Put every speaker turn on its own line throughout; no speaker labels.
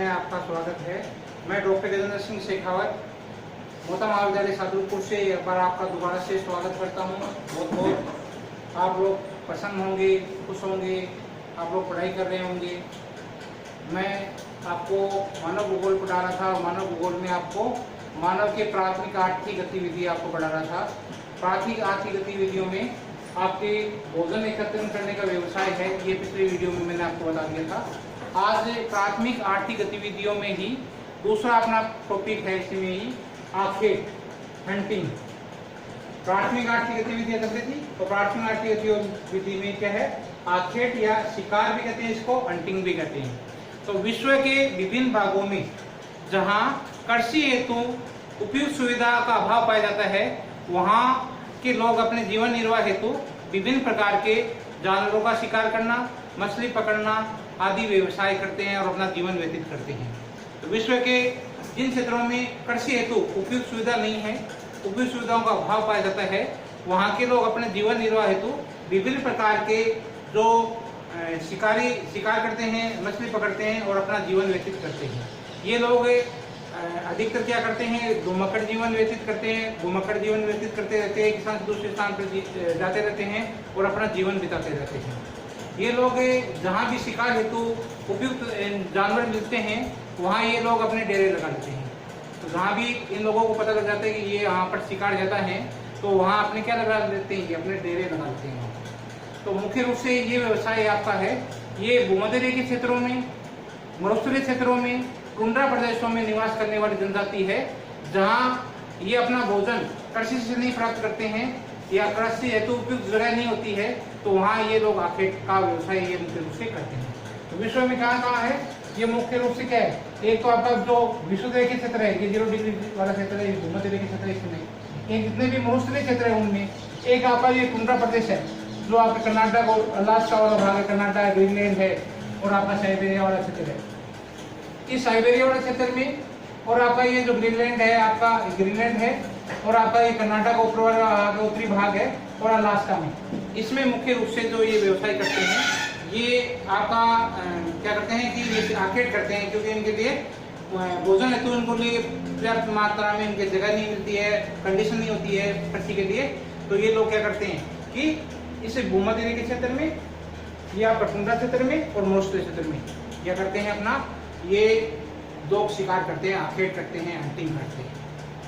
आपका स्वागत है। मैं डॉक्टर गजेंद्र सिंह शेखावत मोता महाविद्यालय सादुलपुर से एक बार आपका दोबारा से स्वागत करता हूँ। बहुत बहुत आप लोग प्रसन्न होंगे, खुश होंगे, आप लोग पढ़ाई कर रहे होंगे। मैं आपको मानव भूगोल पढ़ा रहा था। मानव भूगोल में आपको मानव के प्राथमिक आर्थिक गतिविधि आपको पढ़ा रहा था। प्राथमिक आर्थिक गतिविधियों में आपके भोजन एकत्रित करने का व्यवसाय है, ये पिछले वीडियो में मैंने आपको बता दिया था। आज प्राथमिक आर्थिक गतिविधियों में ही दूसरा अपना टॉपिक है, इसमें ही आखेट, हंटिंग। प्राथमिक आर्थिक गतिविधियां चल रही थी, तो प्राथमिक आर्थिक गतिविधि में क्या है, आखेट या शिकार भी कहते हैं, इसको हंटिंग भी कहते हैं। तो विश्व के विभिन्न भागों में जहां कृषि हेतु उपयुक्त सुविधा का अभाव पाया जाता है, वहां के लोग अपने जीवन निर्वाह हेतु विभिन्न प्रकार के जानवरों का शिकार करना, मछली पकड़ना आदि व्यवसाय करते हैं और अपना जीवन व्यतीत करते हैं। तो विश्व के जिन क्षेत्रों में कृषि हेतु उपयुक्त सुविधा नहीं है, उपयुक्त सुविधाओं का अभाव पाया जाता है, वहाँ के लोग अपने जीवन निर्वाह हेतु विभिन्न प्रकार के जो शिकार करते हैं, मछली पकड़ते हैं और अपना जीवन व्यतीत करते हैं। ये लोग अधिकतर क्या करते हैं, घुमक्कड़ जीवन व्यतीत करते हैं। घुमक्कड़ जीवन व्यतीत करते रहते हैं, एक स्थान से दूसरे स्थान पर जाते रहते हैं और अपना जीवन बिताते रहते हैं। ये लोग जहाँ भी शिकार हेतु उपयुक्त जानवर मिलते हैं, वहाँ ये लोग अपने डेरे लगा लेते हैं। तो जहाँ भी इन लोगों को पता लग जाता है कि ये यहाँ पर शिकार ज़्यादा है, तो वहाँ अपने क्या लगा लेते हैं, अपने डेरे लगा लेते हैं। तो मुख्य रूप से ये व्यवसाय आपका है, ये भूमध्य रेखीय क्षेत्रों में, मरुस्थलीय क्षेत्रों में, टुंड्रा प्रदेशों में निवास करने वाली जनजाति है, जहाँ ये अपना भोजन कृषि से नहीं प्राप्त करते हैं या कृषि हेतु उपयुक्त जगह नहीं होती है, तो वहाँ ये लोग आखेट का व्यवसाय ये मुख्य रूप से करते हैं। तो विश्व में कहाँ कहाँ है, ये मुख्य रूप से क्या है, एक तो आपका जो विश्व रेखीय क्षेत्र है, ये 0 डिग्री वाला क्षेत्र है, भूमध्य रेखीय क्षेत्र है, इसमें ये जितने भी मरुस्थलीय क्षेत्र है उनमें एक आपका ये टुंड्रा प्रदेश है, जो आपका कर्नाटक और अलास्का वाला भाग है, कर्नाटक, ग्रीनलैंड है और आपका साइबेरिया वाला क्षेत्र है। इस साइबेरिया वाले क्षेत्र में और आपका ये जो ग्रीनलैंड है, आपका ग्रीनलैंड है और आपका ये कर्नाटक ऊपर वाला उत्तरी भाग है और अलास्का में, इसमें मुख्य रूप से जो ये व्यवसाय करते हैं, ये आपका क्या करते हैं कि ये आखेट करते हैं, क्योंकि इनके लिए भोजन हेतु इनको लिए पर्याप्त मात्रा में इनकी जगह नहीं मिलती है, कंडीशन नहीं होती है कृषि के लिए। तो ये लोग क्या करते हैं कि इस भूमध्य रेखीय क्षेत्र में या टुंड्रा क्षेत्र में और मरुस्थलीय क्षेत्र में क्या करते हैं, अपना ये लोग शिकार करते हैं, आखेट करते हैं, हंटिंग करते हैं।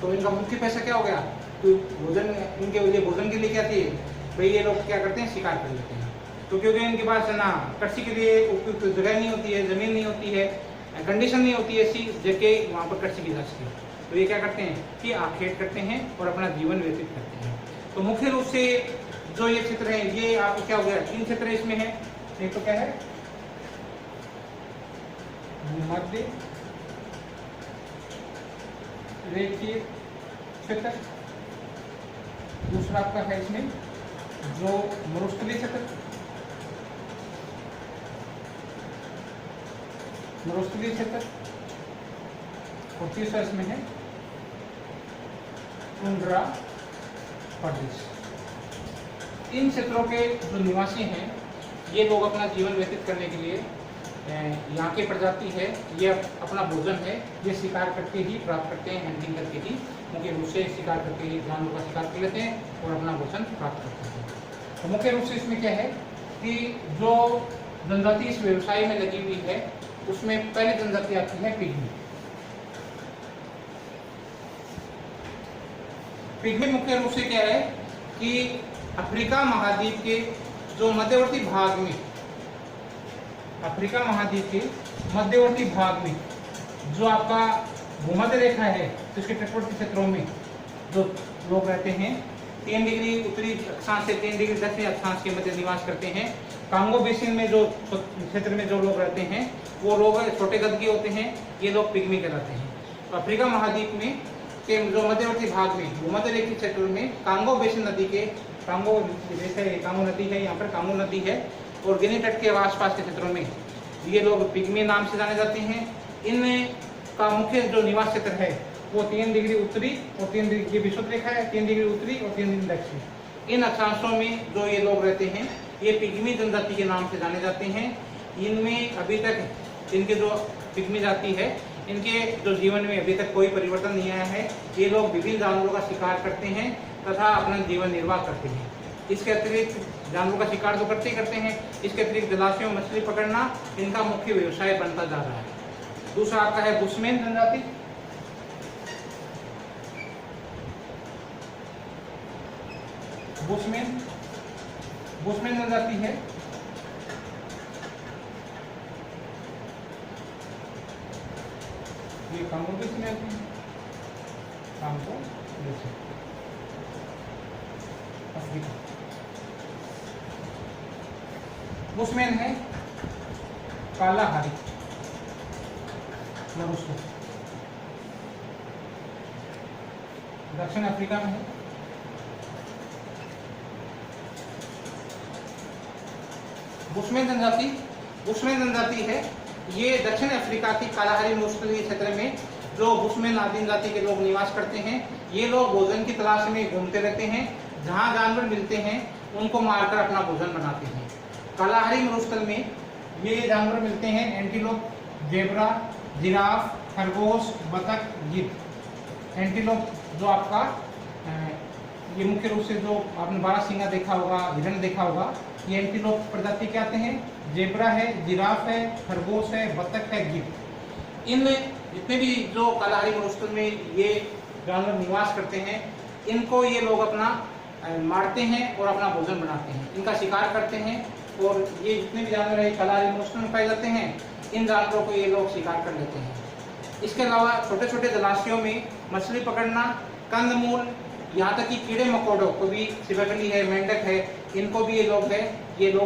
तो इनका मुख्य पैसा क्या हो गया, तो भोजन, इनके लिए भोजन के लिए क्या थी भाई, ये लोग क्या करते हैं, शिकार कर लेते हैं। तो क्योंकि इनके पास है ना कृषि के लिए उपयुक्त जगह नहीं होती है, जमीन नहीं होती है, कंडीशन नहीं होती है ऐसी जगह वहाँ पर कृषि की जा सके, तो ये क्या करते हैं कि आखेट करते हैं और अपना जीवन व्यतीत करते हैं। तो मुख्य रूप से जो ये क्षेत्र है, ये आपको क्या हो गया, 3 क्षेत्र इसमें है। एक तो क्या है, मध्य रेखीय क्षेत्र, दूसरा आपका है इसमें जो मरुस्थलीय क्षेत्र, मरुस्थलीय क्षेत्र, और तीसरा इसमें है टुंड्रा प्रदेश। इन क्षेत्रों के जो निवासी हैं, ये लोग अपना जीवन व्यतीत करने के लिए यहाँ की प्रजाति है, ये अपना भोजन है, ये शिकार करके ही प्राप्त करते हैं, हंटिंग करके ही, मुख्य रूप से शिकार करके ही जानवरों का शिकार कर लेते हैं और अपना भोजन प्राप्त करते हैं। तो मुख्य रूप से इसमें क्या है कि जो जनजाति इस व्यवसाय में लगी हुई है, उसमें पहली जनजाति आती है पिग्मी। पिग्मी मुख्य रूप से क्या है कि अफ्रीका महाद्वीप के जो मध्यवर्ती भाग में, अफ्रीका महाद्वीप के मध्यवर्ती भाग में जो आपका भूमध्य रेखा है, तो इसके तटवर्ती क्षेत्रों में जो लोग रहते हैं। 3 डिग्री उत्तरी अक्षांश से 3 डिग्री दक्षिणी अक्षांश के मध्य निवास करते हैं। कांगो बेसिन में जो क्षेत्र में जो लोग रहते हैं वो लोग छोटे कद के होते हैं, ये लोग पिग्मी कहलाते हैं। अफ्रीका महाद्वीप में के जो मध्यवर्ती भाग में भूमध्य रेखीय क्षेत्र में कांगो बेसिन नदी के कांगो जैसे कांगो नदी है, यहाँ पर कांगो नदी है और गिनी तट के आसपास के क्षेत्रों में ये लोग पिग्मी नाम से जाने जाते हैं। इनमें का मुख्य जो निवास क्षेत्र है वो 3 डिग्री उत्तरी और 3 डिग्री विषुवत रेखा है, 3 डिग्री उत्तरी और 3 डिग्री दक्षिण। इन अक्षांशों में जो ये लोग रहते हैं ये पिग्मी जनजाति के नाम से जाने जाते हैं। इनमें अभी तक इनके जो पिग्मी जाति है इनके जो जीवन में अभी तक कोई परिवर्तन नहीं आया है। ये लोग विभिन्न जानवरों का शिकार करते हैं तथा अपना जीवन निर्वाह करते हैं। इसके अतिरिक्त जानवरों का शिकार तो करते ही करते हैं, इसके अतिरिक्त जलाशयों में मछली पकड़ना इनका मुख्य व्यवसाय बनता जा रहा है। दूसरा आपका है बुशमैन जनजाति। बुशमैन जनजाति है ये कांगो बेसिन में आती है, कांगो बेसिन अफ्रीका। बुशमैन है कालाहारी मरुस्थल, दक्षिण अफ्रीका में है। बुशमैन जनजाति है ये दक्षिण अफ्रीका की कालाहारी मरुस्थलीय क्षेत्र में जो बुशमैन आदिम जाति के लोग निवास करते हैं। ये लोग भोजन की तलाश में घूमते रहते हैं, जहां जानवर मिलते हैं उनको मारकर अपना भोजन बनाते हैं। कालाहारी मरुस्थल में ये जानवर मिलते हैं एंटीलोप, जेब्रा, जिराफ, खरगोश, बतख, गिद्ध। एंटीलोप जो आपका ये मुख्य रूप से जो आपने बारहसिंगा देखा होगा, हिरण देखा होगा, ये एंटीलोप प्रजाति के आते हैं। जेब्रा है, जिराफ है, खरगोश है, बतख है, गिद्ध। इन जितने भी जो कालाहारी मरुस्थल में ये जानवर निवास करते हैं इनको ये लोग अपना मारते हैं और अपना भोजन बनाते हैं, इनका शिकार करते हैं। और ये जितने भी जानवर है कालाहारी मरुस्थल में पाए जाते हैं, इन जानवरों को ये लोग शिकार कर लेते हैं। इसके अलावा छोटे छोटे जलाशयों में मछली पकड़ना, कंदमूल, यहाँ तक कि कीड़े मकोड़ों को भी, सिबकली है, मेंढक है, इनको भी ये लोग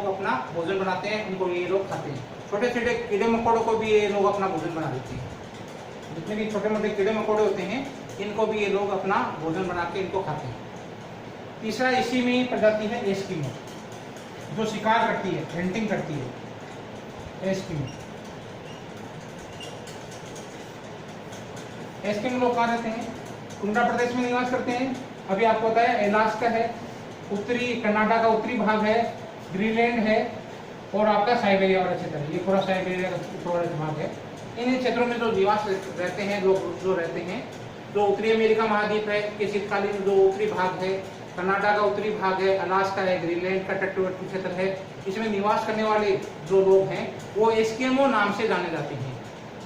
अपना भोजन बनाते हैं, उनको ये लोग खाते हैं। छोटे छोटे कीड़े मकोड़ों को भी ये लोग अपना भोजन बना देते हैं। जितने भी छोटे मोटे कीड़े मकोड़े होते हैं इनको भी ये लोग अपना भोजन बना के इनको खाते हैं। तीसरा इसी में प्रजाति है एस्किमो, जो शिकार करती है, हंटिंग करती है। एस्किमो लोग कहाँ रहते हैं? टुंड्रा प्रदेश में निवास करते हैं। अभी आपको पता है अलास्का है, उत्तरी कनाडा का उत्तरी भाग है, ग्रीनलैंड है और आपका साइबेरिया वाला क्षेत्र है। ये पूरा साइबेरिया का ऊपर वाला भाग है। इन क्षेत्रों में जो निवास रहते हैं लोग जो रहते हैं, जो उत्तरी अमेरिका महाद्वीप है के शीतकालीन जो उत्तरी भाग है, कनाडा का उत्तरी भाग है, अलास्का है, ग्रीनलैंड का तटवर्ती क्षेत्र है, इसमें निवास करने वाले जो लोग हैं वो एस्किमो नाम से जाने जाते हैं।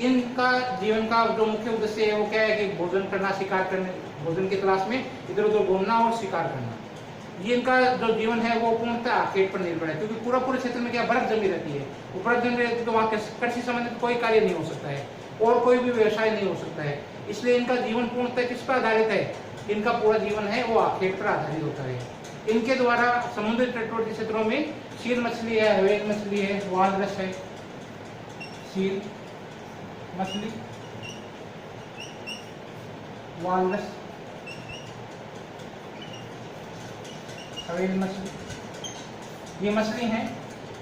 इनका जीवन का जो मुख्य उद्देश्य है वो क्या है कि भोजन करना, शिकार करने, भोजन की तलाश में इधर उधर घूमना और शिकार करना। ये इनका जो जीवन है वो पूर्णतः आर्केड पर निर्भर है, क्योंकि पूरे क्षेत्र में क्या बर्फ जमी रहती है। वो बर्फ जमी रहती है तो वहाँ कृषि संबंधित कोई कार्य नहीं हो सकता है और कोई भी व्यवसाय नहीं हो सकता है। इसलिए इनका जीवन पूर्णतः किस पर आधारित है? इनका पूरा जीवन है वो आर्केड पर आधारित होता है। इनके द्वारा समुद्री तटवर्ती क्षेत्रों में सील मछली है, हवेल मछली है, वालरस है, सील मछली, वालरस, हवेल मछली, ये मछली हैं।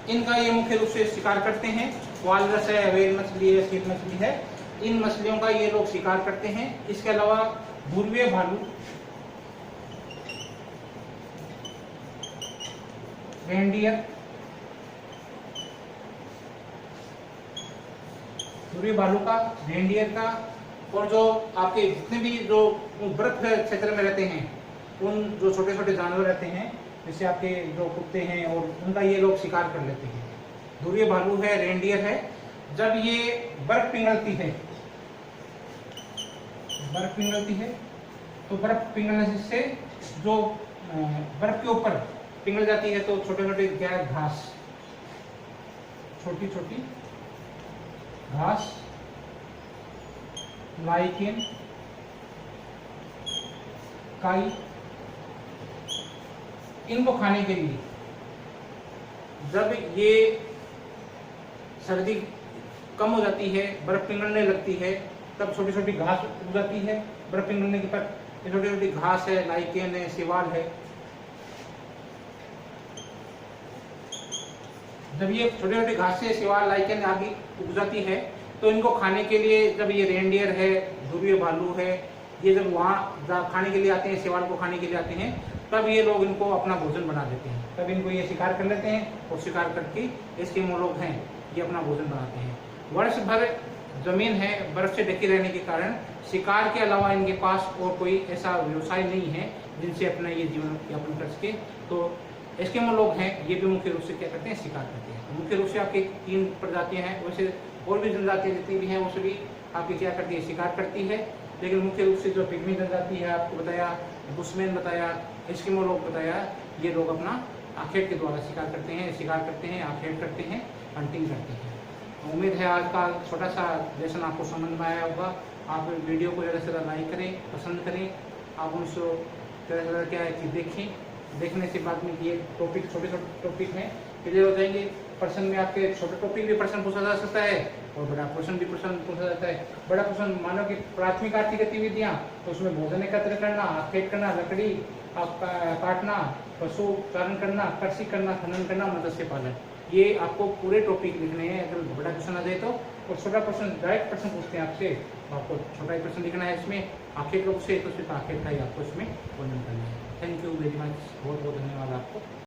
इनका ये मुख्य रूप से शिकार करते हैं। वालरस है, हवेल मछली है, सील मछली है, इन मछलियों का ये लोग शिकार करते हैं। इसके अलावा ध्रुवीय भालू, रेंडियर, ध्रुवीय भालू का, रेंडियर का, और जो आपके जितने भी जो बर्फ क्षेत्र में रहते हैं उन जो छोटे छोटे जानवर रहते हैं जैसे आपके जो कुत्ते हैं और उनका ये लोग शिकार कर लेते हैं। ध्रुवीय भालू है, रेंडियर है। जब ये बर्फ पिघलती है तो बर्फ पिघलने से जो बर्फ के ऊपर पिघल जाती है तो छोटे छोटे क्या घास, छोटी छोटी घास, लाइकेन, काई इनको खाने के लिए जब ये सर्दी कम हो जाती है, बर्फ पिघलने लगती है, तब छोटी छोटी घास उग जाती है। बर्फ पिघलने के बाद ये छोटी छोटी घास है, लाइकेन है, सिवाल है। जब ये छोटी छोटी घासें, सिवाल, लाइकेन आदि उग जाती है तो इनको खाने के लिए, जब ये रेनडियर है, ध्रुवीय भालू है, ये जब वहाँ खाने के लिए आते हैं, सिवाल को खाने के लिए आते हैं, तब ये लोग इनको अपना भोजन बना देते हैं। तब इनको ये शिकार कर लेते हैं और शिकार करके एस्किमो लोग हैं ये अपना भोजन बनाते हैं। वर्ष भर जमीन है बर्फ से ढकी रहने के कारण शिकार के अलावा इनके पास और कोई ऐसा व्यवसाय नहीं है जिनसे अपना ये जीवन यापन कर सके। तो एस्किमो लोग हैं ये भी मुख्य रूप से क्या करते हैं, शिकार करते हैं। मुख्य रूप से आपकी 3 प्रजातियां हैं, वैसे और भी जनजातियां जितनी भी हैं वो सभी आपकी क्या करती है, शिकार करती है। लेकिन मुख्य रूप से जो पिग्मी जनजाति है आपको बताया, बुशमैन बताया, एस्किमो लोग बताया, ये लोग अपना आखेट के द्वारा शिकार करते हैं, आखेट करते हैं, हंटिंग करते हैं। उम्मीद है आज का छोटा सा लेसन आपको समझ में आया होगा। आप वीडियो को ज़्यादा से ज़्यादा लाइक करें, पसंद करें। आप उनसे ज़्यादा से ज़्यादा क्या है कि देखें, देखने से बाद में ये टॉपिक छोटे छोटे टॉपिक हैं क्लियर हो जाएंगे। प्रश्न में आपके छोटे टॉपिक भी प्रश्न पूछा जा सकता है और बड़ा प्रश्न भी प्रश्न पूछा जाता है। बड़ा प्रश्न मानो कि प्राथमिक आर्थिक गतिविधियाँ, तो उसमें भोजन एकत्र करना, आखेट करना, लकड़ी आपका काटना, पशु चारण करना, कृषि करना, खनन करना, मत्स्य पालन, ये आपको पूरे टॉपिक लिखने हैं। अगर बड़ा क्वेश्चन आ जाए तो, और छोटा प्रश्न डायरेक्ट प्रश्न पूछते हैं आपसे, आपको छोटा ही प्रश्न लिखना है इसमें, आखेट रूप से तो सिर्फ आखेट का ही आपको इसमें वर्णन करना है। थैंक यू वेरी मच, बहुत बहुत धन्यवाद आपको।